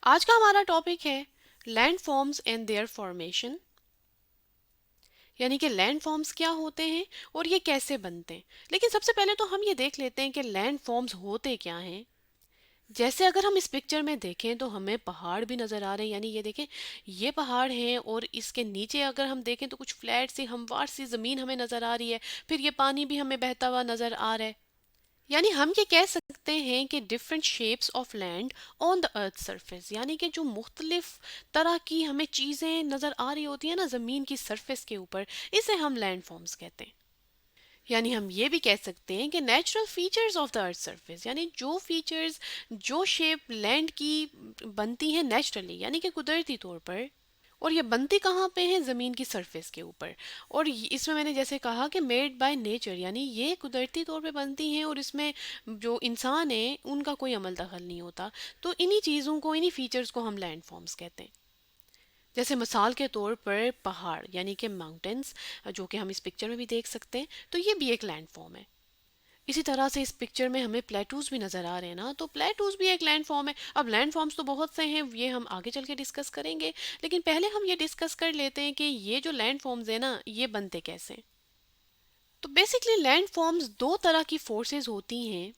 आज का हमारा टॉपिक है land forms and there formation, यानी कि लैंड फॉर्म्स क्या होते हैं और ये कैसे बनते हैं। लेकिन सबसे पहले तो हम ये देख लेते हैं कि लैंड फॉर्म्स होते क्या हैं। जैसे अगर हम इस पिक्चर में देखें तो हमें पहाड़ भी नज़र आ रहे हैं, यानी ये देखें, ये पहाड़ हैं और इसके नीचे अगर हम देखें तो कुछ फ्लैट सी हमवार सी ज़मीन हमें नज़र आ रही है। फिर ये पानी भी हमें बहता हुआ नज़र आ रहा है। यानी हम ये कह सकते हैं कि different shapes of land on the earth surface, यानी कि जो मुख्तलिफ तरह की हमें चीज़ें नज़र आ रही होती है ना ज़मीन की सरफेस के ऊपर, इसे हम लैंड फॉर्म्स कहते हैं। यानी हम ये भी कह सकते हैं कि natural features of the earth surface, यानी जो फीचर्स, जो शेप लैंड की बनती हैं नेचुरली, यानी कि कुदरती तौर पर। और ये बनती कहाँ पे है? ज़मीन की सरफेस के ऊपर। और इसमें मैंने जैसे कहा कि मेड बाय नेचर, यानी ये कुदरती तौर पे बनती हैं और इसमें जो इंसान है उनका कोई अमल दखल नहीं होता। तो इन्हीं चीज़ों को, इन्हीं फीचर्स को हम लैंड फॉर्म्स कहते हैं। जैसे मिसाल के तौर पर पहाड़ यानी कि माउंटेन्स, जो कि हम इस पिक्चर में भी देख सकते हैं, तो ये भी एक लैंड फॉर्म है। इसी तरह से इस पिक्चर में हमें प्लेटूज भी नज़र आ रहे हैं ना, तो प्लेटूज भी एक लैंड फॉर्म है। अब लैंड फॉर्म्स तो बहुत से हैं, ये हम आगे चल के डिस्कस करेंगे। लेकिन पहले हम ये डिस्कस कर लेते हैं कि ये जो लैंड फॉर्म्स है ना, ये बनते कैसे हैं। तो बेसिकली लैंड फॉर्म्स दो तरह की फोर्सेस होती हैं।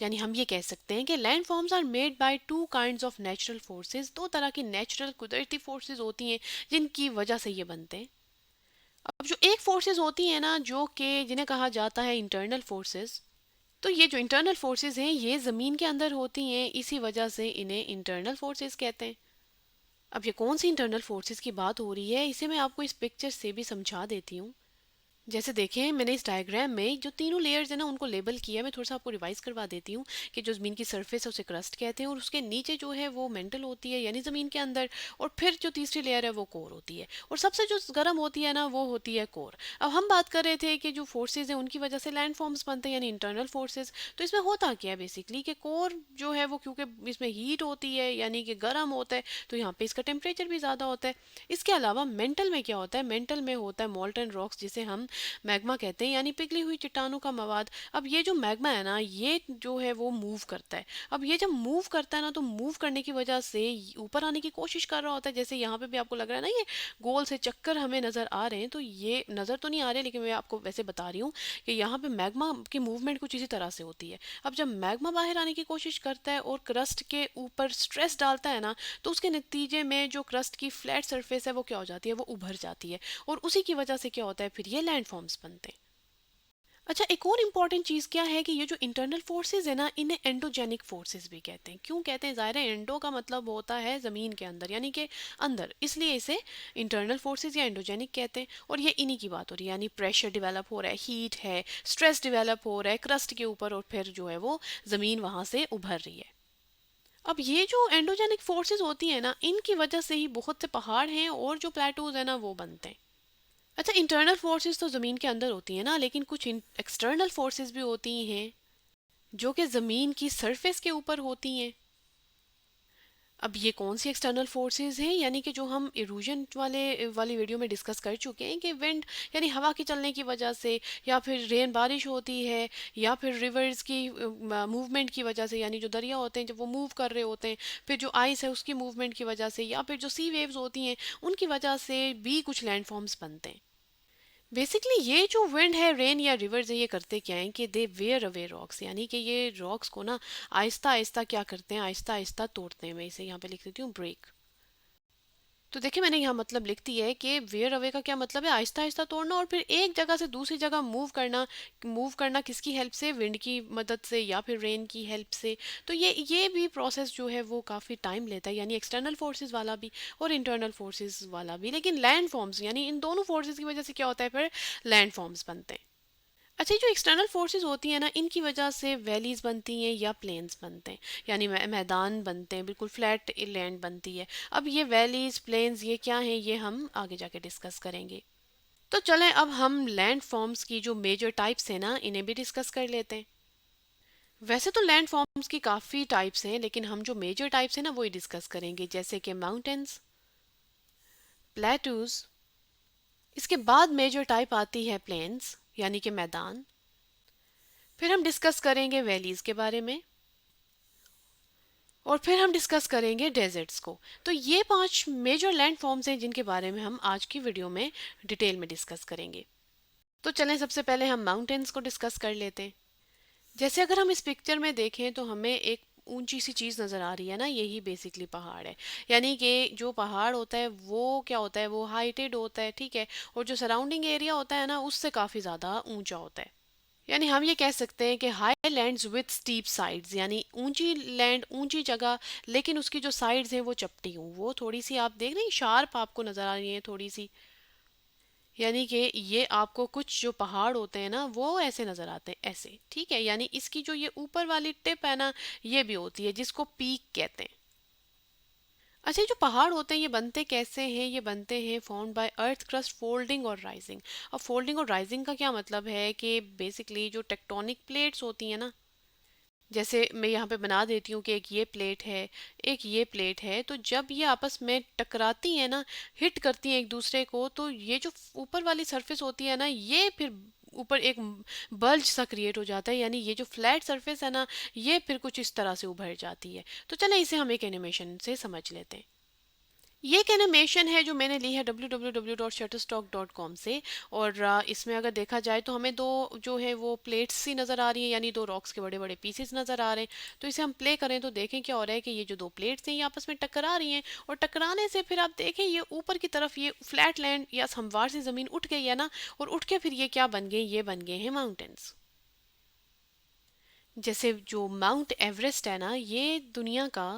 यानी हम ये कह सकते हैं कि land forms are made by two kinds of natural forces. दो तरह की नेचुरल कुदरती फोर्सेस होती हैं जिनकी वजह से ये बनते हैं। अब जो एक फोर्सेस होती हैं ना, जो कि जिन्हें कहा जाता है इंटरनल फोर्सेस, तो ये जो इंटरनल फोर्सेस हैं ये ज़मीन के अंदर होती हैं, इसी वजह से इन्हें इंटरनल फोर्सेस कहते हैं। अब ये कौन सी इंटरनल फोर्सेस की बात हो रही है, इसे मैं आपको इस पिक्चर से भी समझा देती हूँ। जैसे देखें, मैंने इस डायग्राम में जो तीनों लेयर्स है ना उनको लेबल किया है। मैं थोड़ा सा आपको रिवाइज करवा देती हूँ कि जो ज़मीन की सरफेस है उसे क्रस्ट कहते हैं, और उसके नीचे जो है वो मेंटल होती है यानी ज़मीन के अंदर, और फिर जो तीसरी लेयर है वो कोर होती है, और सबसे जो गर्म होती है ना वो होती है कोर। अब हम बात कर रहे थे कि जो फोर्सेज हैं उनकी वजह से लैंड फॉर्म्स बनते हैं यानी इंटरनल फोर्सेज। तो इसमें होता क्या है बेसिकली कि कोर जो है वो, क्योंकि इसमें हीट होती है यानी कि गर्म होता है, तो यहाँ पे इसका टेम्परेचर भी ज़्यादा होता है। इसके अलावा मेंटल में क्या होता है? मेंटल में होता है मोल्टन रॉक्स, जिसे हम मैग्मा कहते हैं, यानी पिघली हुई चट्टानों का मवाद। अब ये जो मैग्मा है ना, ये जो है वो मूव करता है। अब ये जब मूव करता है ना, तो मूव करने की वजह से ऊपर आने की कोशिश कर रहा होता है। जैसे यहाँ पे भी आपको लग रहा है ना, ये गोल से चक्कर हमें नज़र आ रहे हैं, तो ये नज़र तो नहीं आ रहे, लेकिन मैं आपको वैसे बता रही हूँ कि यहाँ पे मैग्मा की मूवमेंट कुछ इसी तरह से होती है। अब जब मैग्मा बाहर आने की कोशिश करता है और क्रस्ट के ऊपर स्ट्रेस डालता है ना, तो उसके नतीजे में जो क्रस्ट की फ्लैट सरफेस है वो क्या हो जाती है? वो उभर जाती है, और उसी की वजह से क्या होता है? फिर ये लैंड फॉर्म्स बनते हैं। अच्छा, एक और इम्पॉर्टेंट चीज़ क्या है कि ये जो इंटरनल फोर्सेज है ना, इन्हें एंडोजेनिक फोर्सेज भी कहते हैं। क्यों कहते हैं? ज़ाहिर है, एंडो का मतलब होता है ज़मीन के अंदर, यानी कि अंदर, इसलिए इसे इंटरनल फोर्सेज या एंडोजेनिक कहते हैं। और ये इन्हीं की बात हो रही है, यानी प्रेशर डेवलप हो रहा है, हीट है, स्ट्रेस डेवलप हो रहा है क्रस्ट के ऊपर, और फिर जो है वो ज़मीन वहाँ से उभर रही है। अब ये जो एंडोजेनिक फोर्सेस होती है ना, इनकी वजह से ही बहुत से पहाड़ हैं और जो प्लेटूज है ना वो बनते हैं। अच्छा, इंटरनल फोर्सेस तो ज़मीन के अंदर होती हैं ना, लेकिन कुछ एक्सटर्नल फोर्सेस भी होती हैं जो कि ज़मीन की सरफेस के ऊपर होती हैं। अब ये कौन सी एक्सटर्नल फोर्सेस हैं? यानी कि जो हम इरोजन वाली वीडियो में डिस्कस कर चुके हैं कि विंड यानी हवा के चलने की वजह से, या फिर रेन बारिश होती है, या फिर रिवर्स की मूवमेंट की वजह से, यानी जो दरिया होते हैं जब वो मूव कर रहे होते हैं, फिर जो आइस है उसकी मूवमेंट की वजह से, या फिर जो सी वेव्स होती हैं उनकी वजह से भी कुछ लैंडफॉर्म्स बनते हैं। बेसिकली ये जो विंड है, रेन या रिवर्स है, ये करते क्या है कि दे वेयर अवे रॉक्स, यानी कि ये रॉक्स को ना आहिस्ता आहिस्ता क्या करते हैं? आहिस्ता आहिस्ता तोड़ते हैं। मैं इसे यहाँ पे लिख देती हूँ ब्रेक। तो देखिए, मैंने यहाँ मतलब लिख दी है कि वेयर अवे का क्या मतलब है? आहिस्ता आहिस्ता तोड़ना, और फिर एक जगह से दूसरी जगह मूव करना। मूव करना किसकी हेल्प से? विंड की मदद से या फिर रेन की हेल्प से। तो ये भी प्रोसेस जो है वो काफ़ी टाइम लेता है, यानी एक्सटर्नल फोर्सेस वाला भी और इंटरनल फोर्सेस वाला भी। लेकिन लैंड फॉर्म्स, यानी इन दोनों फोर्सेस की वजह से क्या होता है? फिर लैंड फॉर्म्स बनते हैं। अच्छा, ये जो एक्सटर्नल फोर्सेस होती हैं ना, इनकी वजह से वैलीज बनती हैं या प्लेन्स बनते हैं, यानी मैदान बनते हैं, बिल्कुल फ्लैट लैंड बनती है। अब ये वैलीज, प्लेन्स, ये क्या हैं? ये हम आगे जाके डिस्कस करेंगे। तो चलें, अब हम लैंड फॉर्म्स की जो मेजर टाइप्स हैं ना, इन्हें भी डिस्कस कर लेते हैं। वैसे तो लैंड फॉर्म्स की काफ़ी टाइप्स हैं, लेकिन हम जो मेजर टाइप्स हैं ना वो ही डिस्कस करेंगे, जैसे कि माउंटेन्स, प्लेटूज। इसके बाद मेजर टाइप आती है प्लेन्स, यानी कि मैदान। फिर हम डिस्कस करेंगे वैलीज के बारे में, और फिर हम डिस्कस करेंगे डेजर्ट्स को। तो ये 5 मेजर लैंड फॉर्म्स हैं जिनके बारे में हम आज की वीडियो में डिटेल में डिस्कस करेंगे। तो चलें सबसे पहले हम माउंटेन्स को डिस्कस कर लेते हैं। जैसे अगर हम इस पिक्चर में देखें तो हमें एक ऊंची सी चीज़ नज़र आ रही है ना, यही बेसिकली पहाड़ है। यानी कि जो पहाड़ होता है वो क्या होता है, वो हाइटेड होता है, ठीक है। और जो सराउंडिंग एरिया होता है ना, उससे काफ़ी ज़्यादा ऊंचा होता है। यानी हम ये कह सकते हैं कि high lands with steep sides, यानी ऊंची लैंड, ऊंची जगह, लेकिन उसकी जो साइड्स हैं वो चपटी हूँ, वो थोड़ी सी आप देख रहे हैं शार्प आपको नज़र आ रही है थोड़ी सी। यानी कि ये आपको कुछ जो पहाड़ होते हैं ना वो ऐसे नज़र आते हैं, ऐसे, ठीक है। यानी इसकी जो ये ऊपर वाली टिप है ना, ये भी होती है, जिसको पीक कहते हैं। अच्छा, ये जो पहाड़ होते हैं ये बनते कैसे हैं? ये बनते हैं formed by earth crust folding और राइजिंग। अब फोल्डिंग और राइजिंग का क्या मतलब है कि बेसिकली जो टेक्टोनिक प्लेट्स होती हैं ना, जैसे मैं यहाँ पे बना देती हूँ कि एक ये प्लेट है, एक ये प्लेट है, तो जब ये आपस में टकराती हैं ना, हिट करती हैं एक दूसरे को, तो ये जो ऊपर वाली सरफेस होती है ना, ये फिर ऊपर एक बल्ज सा क्रिएट हो जाता है। यानी ये जो फ्लैट सरफेस है ना, ये फिर कुछ इस तरह से उभर जाती है। तो चलें इसे हम एक एनिमेशन से समझ लेते हैं। ये एक एनिमेशन है जो मैंने ली है www.shutterstock.com से। और इसमें अगर देखा जाए तो हमें दो जो है वो प्लेट्स सी नज़र आ रही हैं, यानी दो रॉक्स के बड़े बड़े पीसेस नज़र आ रहे हैं। तो इसे हम प्ले करें तो देखें क्या हो रहा है कि ये जो दो प्लेट्स हैं ये आपस में टकरा रही हैं, और टकराने से फिर आप देखें ये ऊपर की तरफ ये फ्लैट लैंड या हमवार सी ज़मीन उठ गई है ना, और उठ के फिर ये क्या बन गए, ये बन गए हैं माउंटेन्स। जैसे जो माउंट एवरेस्ट है ना, ये दुनिया का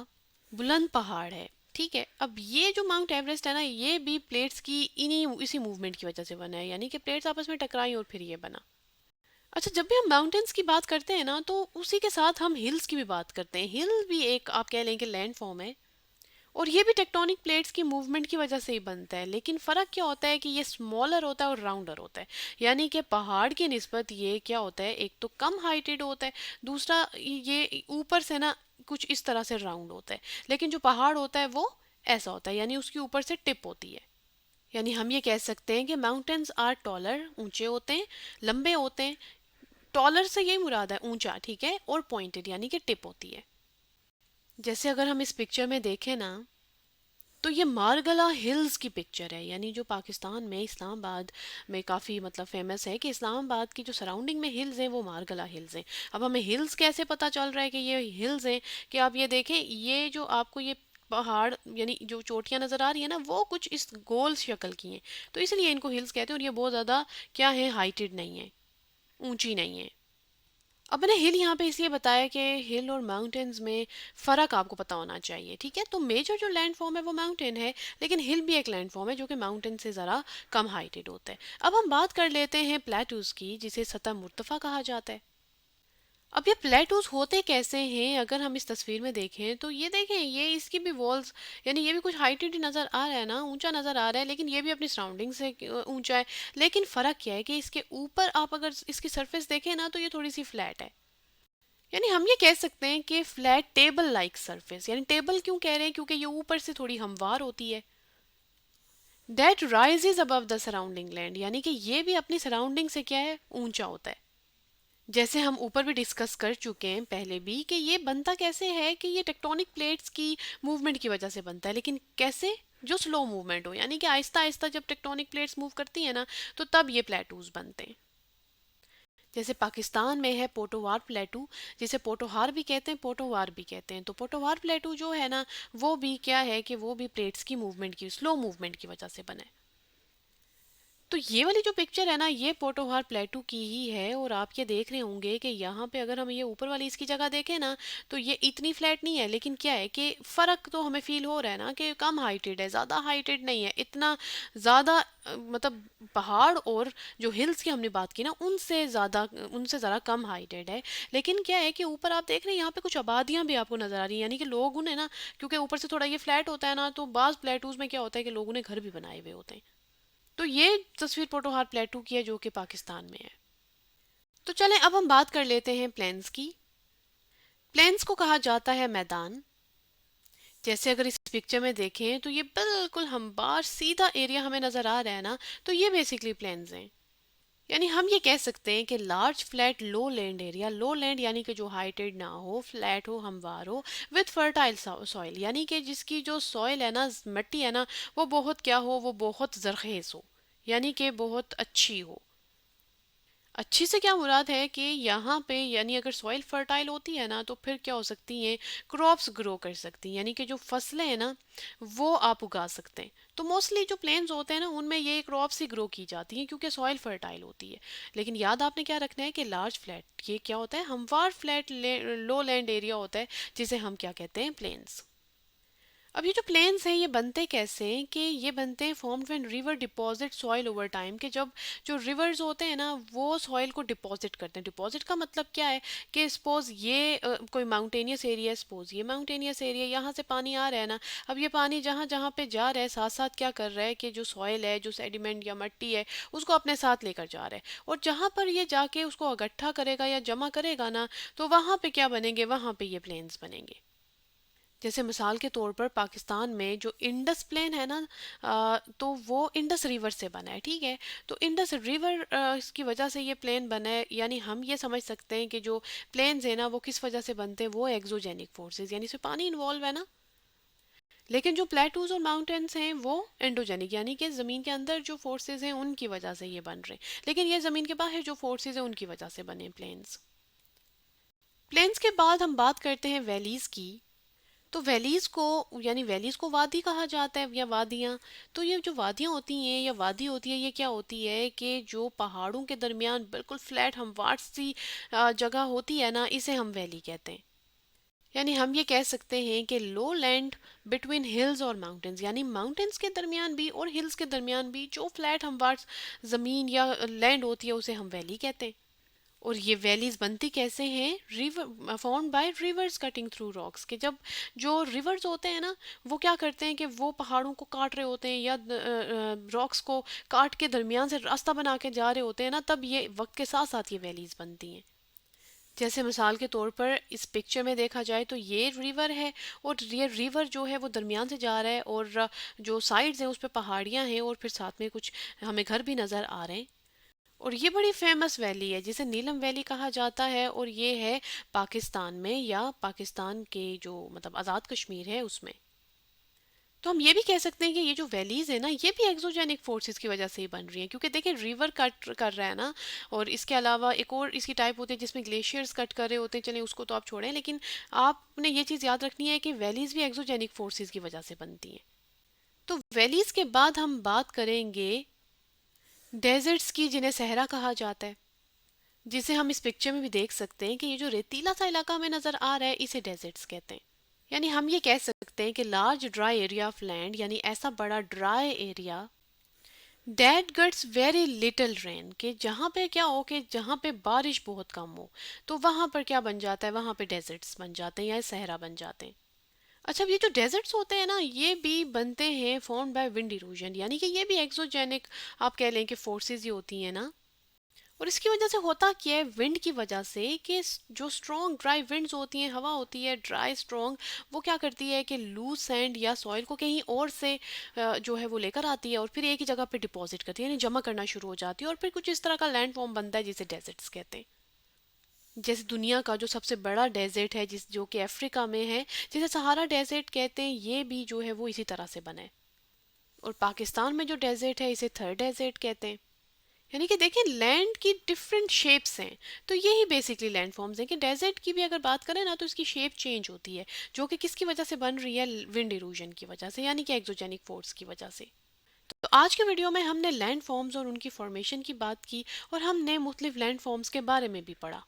बुलंद पहाड़ है, ठीक है। अब ये जो माउंट एवरेस्ट है ना, ये भी प्लेट्स की इन्हीं इसी मूवमेंट की वजह से बना है, यानी कि प्लेट्स आपस में टकराई और फिर ये बना। अच्छा, जब भी हम माउंटेन्स की बात करते हैं ना, तो उसी के साथ हम हिल्स की भी बात करते हैं। हिल भी एक आप कह लें कि लैंड फॉर्म है, और ये भी टेक्टोनिक प्लेट्स की मूवमेंट की वजह से ही बनता है। लेकिन फ़र्क क्या होता है कि ये स्मॉलर होता है और राउंडर होता है। यानी कि पहाड़ की निस्बत ये क्या होता है, एक तो कम हाइटेड होता है, दूसरा ये ऊपर से ना कुछ इस तरह से राउंड होता है। लेकिन जो पहाड़ होता है वो ऐसा होता है, यानी उसकी ऊपर से टिप होती है। यानी हम ये कह सकते हैं कि माउंटेन्स आर टॉलर, ऊंचे होते हैं, लंबे होते हैं। टॉलर से यही मुराद है ऊंचा, ठीक है, और पॉइंटेड यानी कि टिप होती है। जैसे अगर हम इस पिक्चर में देखें ना, तो ये मारगला हिल्स की पिक्चर है, यानी जो पाकिस्तान में इस्लामाबाद में काफ़ी मतलब फेमस है कि इस्लामाबाद की जो सराउंडिंग में हिल्स हैं वो मारगला हिल्स हैं। अब हमें हिल्स कैसे पता चल रहा है कि ये हिल्स हैं? कि आप ये देखें, ये जो आपको ये पहाड़ यानी जो चोटियां नज़र आ रही है ना, वो कुछ इस गोल शक्ल की हैं, तो इसलिए इनको हिल्स कहते हैं। और ये बहुत ज़्यादा क्या है, हाइटेड नहीं है, ऊंची नहीं है। अब मैंने हिल यहाँ पे इसलिए बताया कि हिल और माउंटेन्स में फ़र्क आपको पता होना चाहिए, ठीक है। तो मेजर जो लैंड फॉर्म है वो माउंटेन है, लेकिन हिल भी एक लैंड फॉर्म है जो कि माउंटेन से ज़रा कम हाइटेड होता है। अब हम बात कर लेते हैं प्लेटूज़ की, जिसे सतह मुर्तफ़ा कहा जाता है। अब ये प्लेटूज होते कैसे हैं? अगर हम इस तस्वीर में देखें तो ये देखें, ये इसकी भी वॉल्स, यानी ये भी कुछ हाइटेड नज़र आ रहा है ना, ऊंचा नज़र आ रहा है, लेकिन ये भी अपनी सराउंडिंग से ऊंचा है। लेकिन फ़र्क क्या है कि इसके ऊपर आप अगर इसकी सरफेस देखें ना, तो ये थोड़ी सी फ्लैट है। यानी हम ये कह सकते हैं कि फ्लैट टेबल लाइक सरफेस। यानी टेबल क्यों कह रहे हैं, क्योंकि ये ऊपर से थोड़ी हमवार होती है। That rises above the surrounding land, यानी कि ये भी अपनी सराउंडिंग से क्या है, ऊंचा होता है। जैसे हम ऊपर भी डिस्कस कर चुके हैं पहले भी कि ये बनता कैसे है, कि ये टेक्टोनिक प्लेट्स की मूवमेंट की वजह से बनता है। लेकिन कैसे? जो स्लो मूवमेंट हो, यानी कि आहिस्ता आहिस्ता जब टेक्टोनिक प्लेट्स मूव करती है ना, तो तब ये प्लेटूज बनते हैं। जैसे पाकिस्तान में है पोटोवार प्लेटू, जिसे पोटोहार भी कहते हैं, पोटोवार भी कहते हैं। तो पोटोवार प्लेटू जो है ना, वो भी क्या है कि वो भी प्लेट्स की मूवमेंट की, स्लो मूवमेंट की वजह से बना है। तो ये वाली जो पिक्चर है ना, ये पोटोहार प्लेटू की ही है। और आप ये देख रहे होंगे कि यहाँ पे अगर हम ये ऊपर वाली इसकी जगह देखें ना, तो ये इतनी फ्लैट नहीं है, लेकिन क्या है कि फ़र्क तो हमें फील हो रहा है ना कि कम हाइटेड है, ज़्यादा हाइटेड नहीं है इतना ज़्यादा। मतलब पहाड़ और जो हिल्स की हमने बात की ना, उनसे ज़्यादा, उनसे ज़रा कम हाइटेड है। लेकिन क्या है कि ऊपर आप देख रहे हैं यहाँ पे कुछ आबादियाँ भी आपको नज़र आ रही हैं, यानी कि लोग उन्हें ना, क्योंकि ऊपर से थोड़ा ये फ्लैट होता है ना, तो बाज़ प्लेटूज़ में क्या होता है कि लोगों ने घर भी बनाए हुए होते हैं। तो ये तस्वीर पोटोहार प्लेटू की है जो कि पाकिस्तान में है। तो चलें अब हम बात कर लेते हैं प्लेन्स की। प्लेन्स को कहा जाता है मैदान। जैसे अगर इस पिक्चर में देखें तो ये बिल्कुल हमवार सीधा एरिया हमें नज़र आ रहा है ना, तो ये बेसिकली प्लेन्स हैं। यानी हम ये कह सकते हैं कि लार्ज फ्लैट लो लैंड एरिया, लो लैंड यानी कि जो हाइटेड ना हो, फ्लैट हो, हमवार हो, विथ फर्टाइल सॉइल यानी कि जिसकी जो सॉइल है ना, मिट्टी है ना, वो बहुत क्या हो, वो बहुत जरखेज हो, यानी कि बहुत अच्छी हो। अच्छी से क्या मुराद है कि यहाँ पे यानी अगर सॉइल फर्टाइल होती है ना, तो फिर क्या हो सकती हैं, क्रॉप्स ग्रो कर सकती हैं, यानी कि जो फसलें हैं ना, वो आप उगा सकते हैं। तो मोस्टली जो प्लेन्स होते हैं ना, उनमें ये क्रॉप्स ही ग्रो की जाती हैं क्योंकि सॉइल फर्टाइल होती है। लेकिन याद आपने क्या रखना है कि लार्ज फ्लैट ये क्या होता है, हमवार फ्लैट लो लैंड एरिया होता है, जिसे हम क्या कहते हैं, प्लेन्स। अब ये जो प्लेन्स हैं ये बनते कैसे हैं कि ये बनते हैं formed when river deposit soil over time, कि जब जो रिवर्स होते हैं ना, वो सॉइल को डिपॉजिट करते हैं। डिपॉजिट का मतलब क्या है कि सपोज ये कोई माउंटेनियस एरिया है, सपोज ये माउंटेनियस एरिया, यहाँ से पानी आ रहा है ना, अब ये पानी जहाँ जहाँ पे जा रहा है, साथ साथ क्या कर रहा है कि जो सॉइल है, जो सेडिमेंट या मिट्टी है, उसको अपने साथ लेकर जा रहा है। और जहाँ पर ये जाके उसको इकट्ठा करेगा या जमा करेगा ना, तो वहाँ पे क्या बनेंगे, वहाँ पे ये प्लेन्स बनेंगे। जैसे मिसाल के तौर पर पाकिस्तान में जो इंडस प्लेन है ना, तो वो इंडस रिवर से बना है, ठीक है। तो इंडस रिवर की वजह से ये प्लेन बना है, यानी हम ये समझ सकते हैं कि जो प्लेन्स है ना, वो किस वजह से बनते हैं, वो एक्सोजेनिक फोर्सेस, यानी इसमें पानी इन्वॉल्व है ना। लेकिन जो प्लेटूज और माउंटेन्स हैं वो एंडोजेनिक, यानी कि ज़मीन के अंदर जो फोर्सेस हैं उनकी वजह से ये बन रहे हैं, लेकिन ये ज़मीन के बाहर जो फोर्सेस हैं उनकी वजह से बने प्लेन्स। प्लेन्स के बाद हम बात करते हैं वैलीज की। तो वैलीज को, यानी वैलीज को वादी कहा जाता है या वादियाँ। तो ये जो वादियाँ होती हैं या वादी होती है, ये क्या होती है कि जो पहाड़ों के दरमियान बिल्कुल फ्लैट हमवार सी जगह होती है ना, इसे हम वैली कहते हैं। यानी हम ये कह सकते हैं कि लो लैंड बिटवीन हिल्स और माउंटेन्स, यानी माउंटेन्स के दरमियान भी और हिल्स के दरमियान भी जो फ्लैट हमवार ज़मीन या लैंड होती है, उसे हम वैली कहते हैं। और ये वैलीज बनती कैसे हैं, river formed by reverse cutting through rocks, के जब जो रिवर्स होते हैं ना, वो क्या करते हैं कि वो पहाड़ों को काट रहे होते हैं या रॉक्स को काट के दरमियान से रास्ता बना के जा रहे होते हैं ना, तब ये वक्त के साथ साथ ये वैलीज बनती हैं। जैसे मिसाल के तौर पर इस पिक्चर में देखा जाए तो ये रिवर है, और ये रिवर जो है वो दरमियान से जा रहा है, और जो साइड्स हैं उस पर पहाड़ियाँ हैं, और फिर साथ में कुछ हमें घर भी नज़र आ रहे हैं। और ये बड़ी फेमस वैली है जिसे नीलम वैली कहा जाता है, और ये है पाकिस्तान में, या पाकिस्तान के जो मतलब आज़ाद कश्मीर है उसमें। तो हम ये भी कह सकते हैं कि ये जो वैलीज है ना, ये भी एक्सोजेनिक फोर्सेस की वजह से ही बन रही हैं, क्योंकि देखिए रिवर कट कर रहा है ना, और इसके अलावा एक और इसकी टाइप होती है जिसमें ग्लेशियर्स कट कर रहे होते हैं, चलें उसको तो आप छोड़ें, लेकिन आपने ये चीज़ याद रखनी है कि वैलीज भी एक्सोजेनिक फोर्सेस की वजह से बनती हैं। तो वैलीज के बाद हम बात करेंगे डेजर्ट्स की, जिन्हें सहरा कहा जाता है, जिसे हम इस पिक्चर में भी देख सकते हैं कि ये जो रेतीला सा इलाका हमें नजर आ रहा है, इसे डेजर्ट्स कहते हैं। यानी हम ये कह सकते हैं कि large dry area of land, यानी ऐसा बड़ा dry area that gets very little rain, के जहाँ पे क्या हो कि जहाँ पे बारिश बहुत कम हो, तो वहाँ पर क्या बन जाता है, वहाँ पे डेजर्ट्स बन जाते हैं या सहरा बन जाते हैं। अच्छा, अब ये जो डेजर्ट्स होते हैं ना, ये भी बनते हैं फॉर्म्ड बाय विंड इरोजन, यानी कि ये भी एक्सोजेनिक आप कह लें कि फोर्सेस ही होती हैं ना। और इसकी वजह से होता क्या है, विंड की वजह से, कि जो स्ट्रॉन्ग ड्राई विंड्स होती हैं, हवा होती है ड्राई स्ट्रॉन्ग, वो क्या करती है कि लूज सैंड या सॉइल को कहीं और से जो है वो लेकर आती है, और फिर एक ही जगह पे डिपॉजिट करती है, यानी जमा करना शुरू हो जाती है, और फिर कुछ इस तरह का लैंड फॉर्म बनता है जिसे डेजर्ट्स कहते हैं। जैसे दुनिया का जो सबसे बड़ा डेजर्ट है, जिस जो कि अफ्रीका में है, जिसे सहारा डेजर्ट कहते हैं, ये भी जो है वो इसी तरह से बना है। और पाकिस्तान में जो डेजर्ट है, इसे थर्ड डेजर्ट कहते हैं। यानी कि देखिए लैंड की डिफरेंट शेप्स हैं। तो यही बेसिकली लैंड फॉर्म्स हैं कि डेजर्ट की भी अगर बात करें ना, तो इसकी शेप चेंज होती है, जो कि किसकी वजह से बन रही है, विंड इरोजन की वजह से, यानी कि एक्सोजेनिक फोर्स की वजह से। तो आज के वीडियो में हमने लैंड फॉर्म्स और उनकी फॉर्मेशन की बात की, और हमने मुख्तलिफ लैंड फॉर्म्स के बारे में भी पढ़ा।